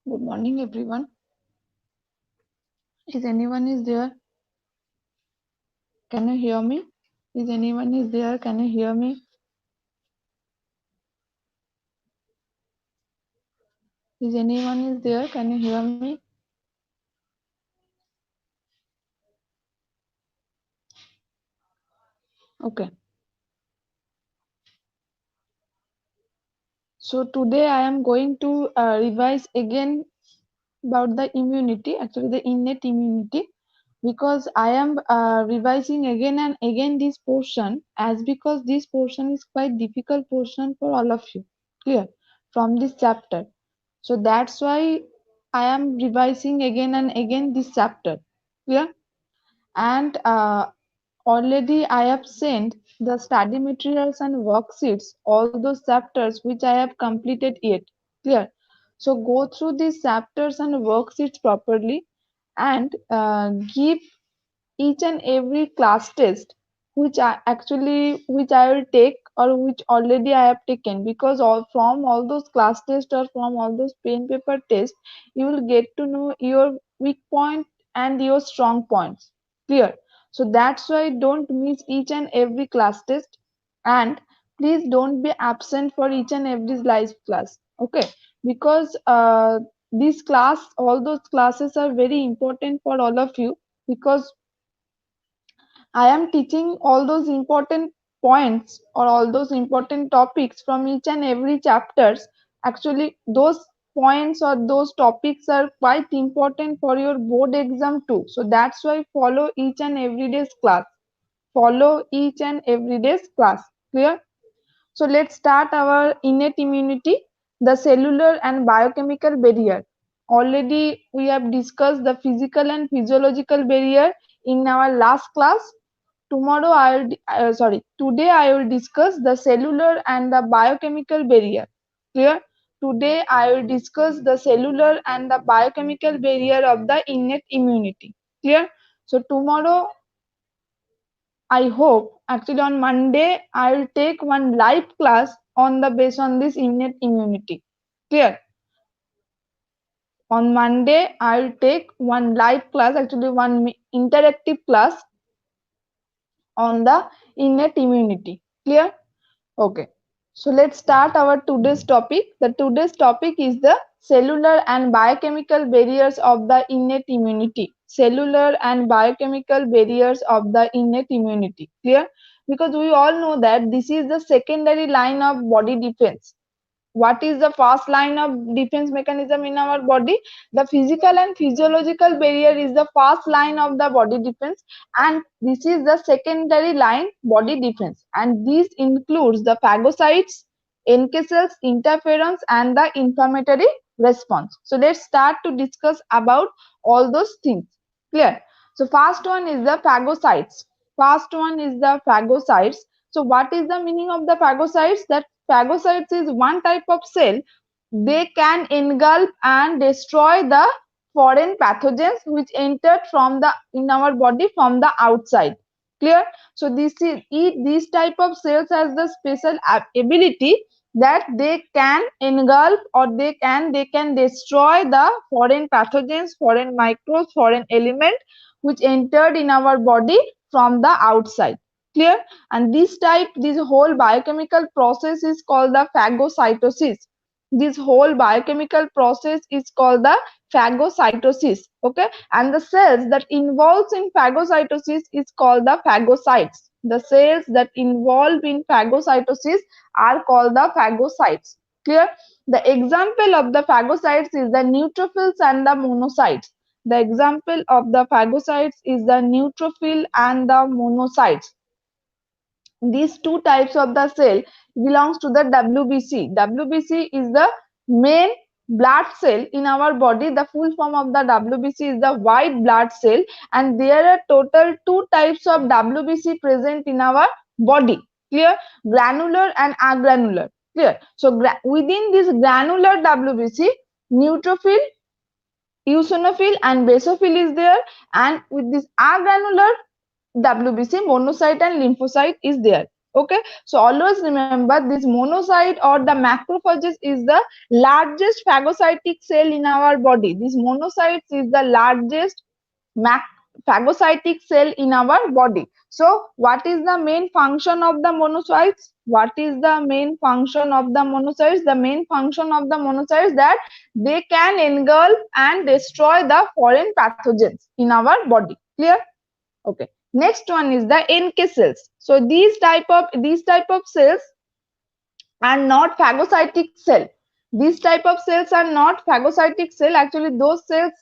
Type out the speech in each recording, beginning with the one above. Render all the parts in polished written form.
Good morning, everyone. Is anyone is there? Can you hear me? Is anyone is there? Can you hear me? Is anyone is there? Can you hear me? Okay. So today I am going to revise again about the immunity, actually the innate immunity, because I am revising again and again this portion as because this portion is quite difficult portion for all of you. Clear? From this chapter. So that's why I am revising again and again this chapter. Clear? And already I have sent the study materials and worksheets, all those chapters which I have completed yet. Clear? So go through these chapters and worksheets properly and give each and every class test which I will take or which already I have taken, because from all those class tests or from all those pen paper tests you will get to know your weak point and your strong points. Clear? So that's why don't miss each and every class test, and please don't be absent for each and every live class. Okay? Because this class, all those classes are very important for all of you, because I am teaching all those important points or all those important topics from each and every chapters. Actually, those points or those topics are quite important for your board exam too. So that's why follow each and every day's class. Follow each and every day's class. Clear? So let's start our innate immunity, the cellular and biochemical barrier. Already we have discussed the physical and physiological barrier in our last class. Today I will discuss the cellular and the biochemical barrier. Clear? Today I will discuss the cellular and the biochemical barrier of the innate immunity. Clear? So tomorrow, I hope, actually on Monday I will take one live class on the based on this innate immunity. Clear? On Monday I will take one live class, actually one interactive class on the innate immunity. Clear? Okay. So let's start our today's topic. The today's topic is the cellular and biochemical barriers of the innate immunity. Cellular and biochemical barriers of the innate immunity. Clear? Because we all know that this is the secondary line of body defense. What is the first line of defense mechanism in our body? The physical and physiological barrier is the first line of the body defense, and this is the secondary line body defense, and this includes the phagocytes, NK cells, interferons, and the inflammatory response. So let's start to discuss about all those things. Clear? So first one is the phagocytes. First one is the phagocytes. So what is the meaning of the phagocytes? That phagocytes is one type of cell. They can engulf and destroy the foreign pathogens which entered from the in our body from the outside. Clear? So these type of cells has the special ability that they can engulf or they can destroy the foreign pathogens, foreign microbes, foreign element which entered in our body from the outside. Clear? And this whole biochemical process is called the phagocytosis. This whole biochemical process is called the phagocytosis. Okay? And the cells that involves in phagocytosis is called the phagocytes. The cells that involve in phagocytosis are called the phagocytes. Clear? The example of the phagocytes is the neutrophils and the monocytes. The example of the phagocytes is the neutrophil and the monocytes. These two types of the cell belongs to the WBC. WBC is the main blood cell in our body. The full form of the WBC is the white blood cell, and there are total two types of WBC present in our body. Clear? Granular and agranular. Clear? So within this granular WBC, neutrophil, eosinophil and basophil is there, and with this agranular WBC, monocyte and lymphocyte is there. Okay, so always remember this monocyte or the macrophages is the largest phagocytic cell in our body. This monocytes is the largest phagocytic cell in our body. So what is the main function of the monocytes? What is the main function of the monocytes? The main function of the monocytes that they can engulf and destroy the foreign pathogens in our body. Clear? Okay. Next one is the NK cells. So these type of cells are not phagocytic cell. These type of cells are not phagocytic cell. Actually, those cells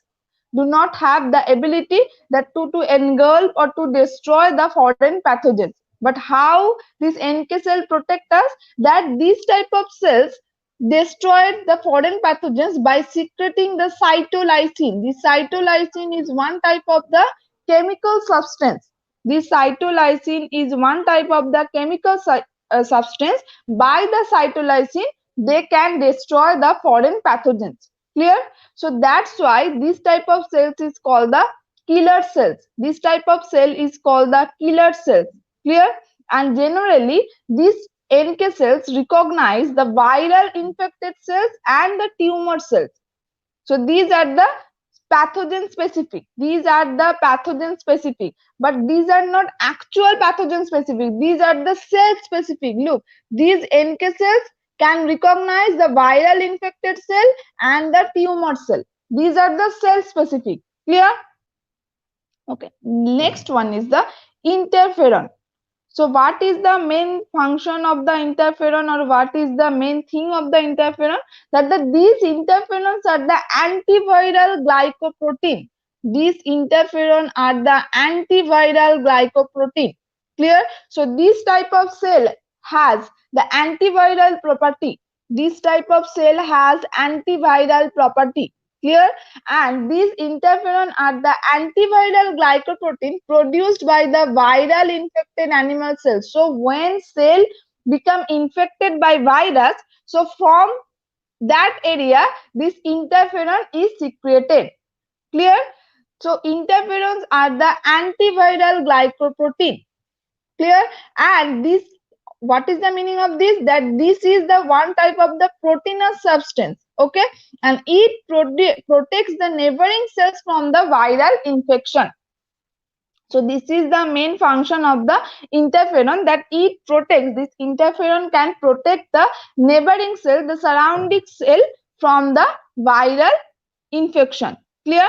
do not have the ability that to engulf or to destroy the foreign pathogens. But how this NK cell protect us? That these type of cells destroy the foreign pathogens by secreting the cytolysine. The cytolysine is one type of the chemical substance. This cytolysine is one type of the chemical substance. By the cytolysine, they can destroy the foreign pathogens. Clear? So that's why this type of cells is called the killer cells. This type of cell is called the killer cells. Clear? And generally, these NK cells recognize the viral infected cells and the tumor cells. So these are the pathogen specific. These are the pathogen specific, but these are not actual pathogen specific. These are the cell specific. Look, these NK cells can recognize the viral infected cell and the tumor cell. These are the cell specific. Clear? Okay. Next one is the interferon. So what is the main function of the interferon, or what is the main thing of the interferon? That these interferons are the antiviral glycoprotein. These interferon are the antiviral glycoprotein. Clear? So this type of cell has the antiviral property. This type of cell has antiviral property. Clear? And these interferon are the antiviral glycoprotein produced by the viral infected animal cells. So when cell become infected by virus, so from that area this interferon is secreted. Clear? So interferons are the antiviral glycoprotein. Clear? And this, what is the meaning of this? That this is the one type of the proteinous substance. Okay, and it protects the neighboring cells from the viral infection. So this is the main function of the interferon, that it protects. This interferon can protect the neighboring cell, the surrounding cell, from the viral infection. Clear?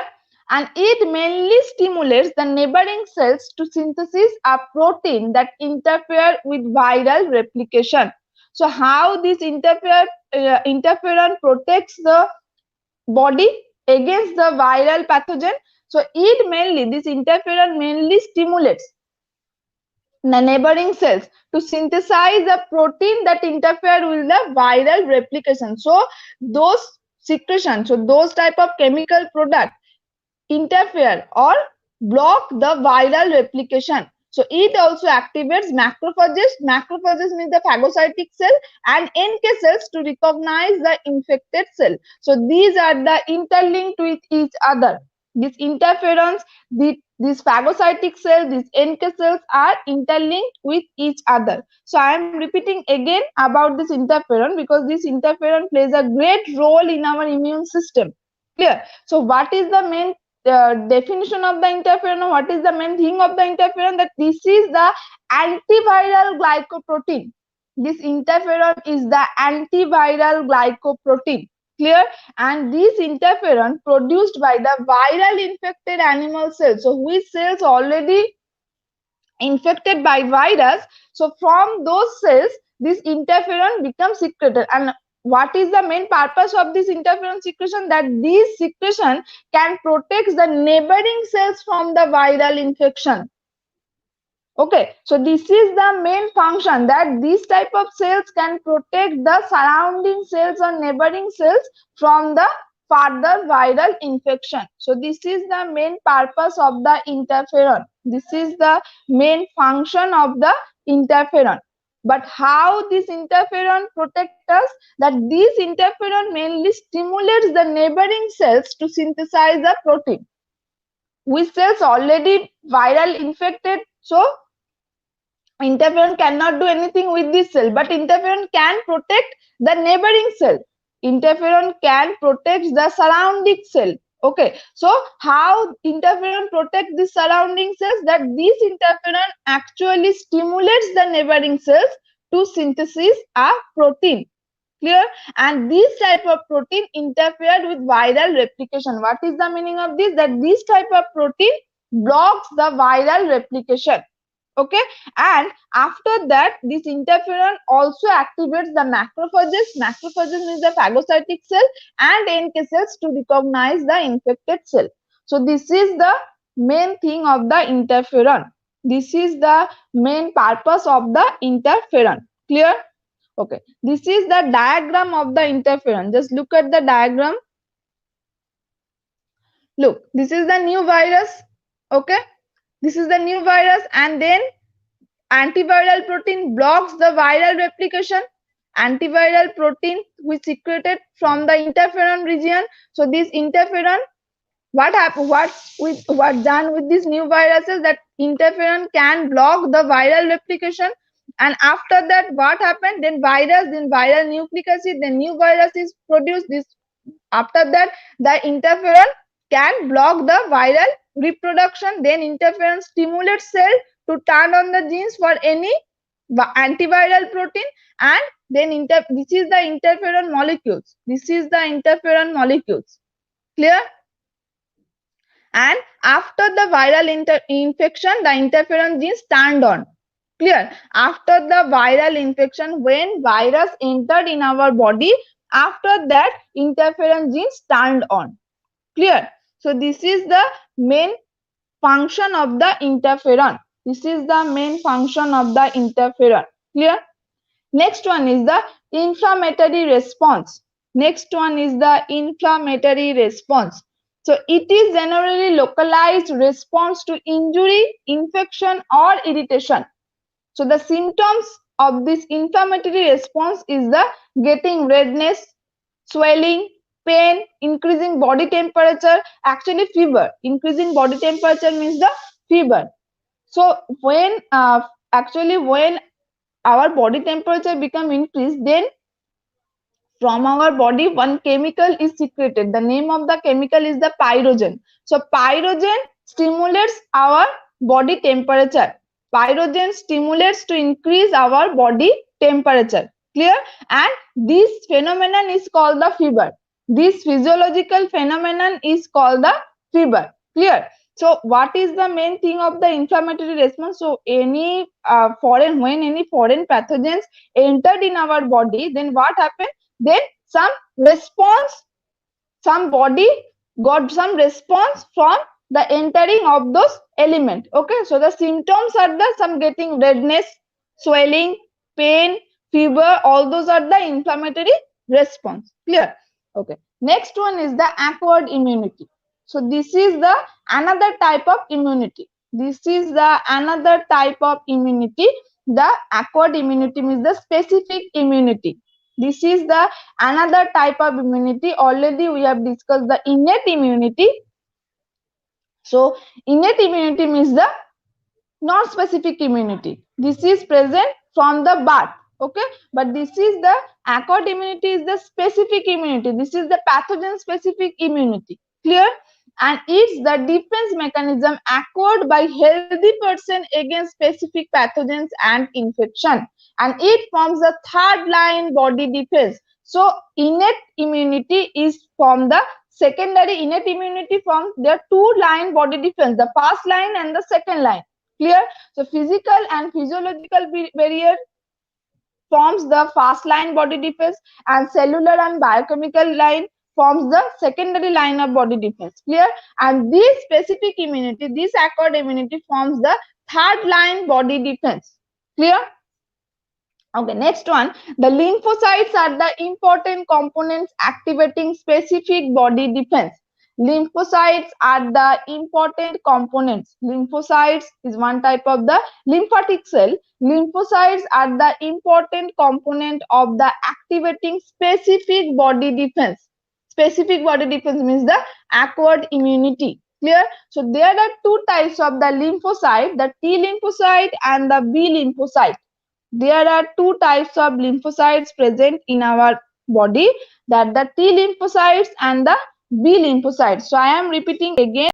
And it mainly stimulates the neighboring cells to synthesis a protein that interfere with viral replication. So how this interferon protects the body against the viral pathogen? So this interferon mainly stimulates the neighboring cells to synthesize a protein that interfere with the viral replication. So those secretions, so those type of chemical product interfere or block the viral replication. So it also activates macrophages. Macrophages means the phagocytic cell, and NK cells to recognize the infected cell. So these are the interlinked with each other. These interferons, these phagocytic cells, these NK cells are interlinked with each other. So I am repeating again about this interferon because this interferon plays a great role in our immune system. Clear? So what is the main definition of the interferon? What is the main thing of the interferon? That this is the antiviral glycoprotein. This interferon is the antiviral glycoprotein. Clear? And this interferon produced by the viral infected animal cells. So which cells already infected by virus? So from those cells this interferon becomes secreted. And what is the main purpose of this interferon secretion? That this secretion can protect the neighboring cells from the viral infection. Okay, so this is the main function, that these type of cells can protect the surrounding cells or neighboring cells from the further viral infection. So this is the main purpose of the interferon. This is the main function of the interferon. But how this interferon protects us? That this interferon mainly stimulates the neighboring cells to synthesize the protein. Which cells already viral infected? So interferon cannot do anything with this cell, but interferon can protect the neighboring cell. Interferon can protect the surrounding cell. Okay, so how interferon protect the surrounding cells? That this interferon actually stimulates the neighboring cells to synthesis a protein. Clear? And this type of protein interfered with viral replication. What is the meaning of this? That this type of protein blocks the viral replication. Okay, and after that this interferon also activates the macrophages means the phagocytic cell and NK cells to recognize the infected cell. So this is the main thing of the interferon. This is the main purpose of the interferon. Clear? Okay, this is the diagram of the interferon. Just look at the diagram. Look, this is the new virus. Okay, this is the new virus, and then antiviral protein blocks the viral replication. Antiviral protein which secreted from the interferon region. So this interferon, what done with these new viruses, that interferon can block the viral replication, and after that what happened, then viral nucleic acid, then new virus is produced. This after that the interferon can block the viral reproduction, then interferon stimulates cell to turn on the genes for any antiviral protein, and then this is the interferon molecules. This is the interferon molecules. Clear? And after the viral infection, the interferon genes turned on. Clear? After the viral infection, when virus entered in our body, after that interferon genes turned on. Clear? So this is the main function of the interferon. This is the main function of the interferon. Clear? Next one is the inflammatory response. Next one is the inflammatory response. So it is generally localized response to injury, infection or irritation. So the symptoms of this inflammatory response is the getting redness, swelling, pain, increasing body temperature, actually fever. Increasing body temperature means the fever. So when when our body temperature become increased, then from our body one chemical is secreted. The name of the chemical is the pyrogen. So pyrogen stimulates our body temperature. Pyrogen stimulates to increase our body temperature. Clear? And this phenomenon is called the fever. This physiological phenomenon is called the fever. Clear? So what is the main thing of the inflammatory response? So when any foreign pathogens entered in our body, then what happened? Then some body got some response from the entering of those elements. Okay, so the symptoms are the some getting redness, swelling, pain, fever, all those are the inflammatory response. Clear? Okay, next one is the acquired immunity. So this is the another type of immunity. This is the another type of immunity. The acquired immunity means the specific immunity. This is the another type of immunity. Already we have discussed the innate immunity. So innate immunity means the non-specific immunity. This is present from the birth. Okay, but this is the acquired immunity is the specific immunity. This is the pathogen specific immunity. Clear? And it's the defense mechanism acquired by healthy person against specific pathogens and infection, and it forms the third line body defense. So innate immunity is from the secondary. Innate immunity forms there two line body defense, the first line and the second line. Clear? So physical and physiological barrier forms the first line body defense, and cellular and biochemical line forms the secondary line of body defense. Clear? And this specific immunity, this acquired immunity forms the third line body defense. Clear? Okay, next one, the lymphocytes are the important components activating specific body defense. Lymphocytes are the important components. Lymphocytes is one type of the lymphatic cell. Lymphocytes are the important component of the activating specific body defense. Specific body defense means the acquired immunity. Clear? So there are two types of the lymphocyte, the T lymphocyte and the B lymphocyte. There are two types of lymphocytes present in our body, that the T lymphocytes and the B lymphocytes. So I am repeating again.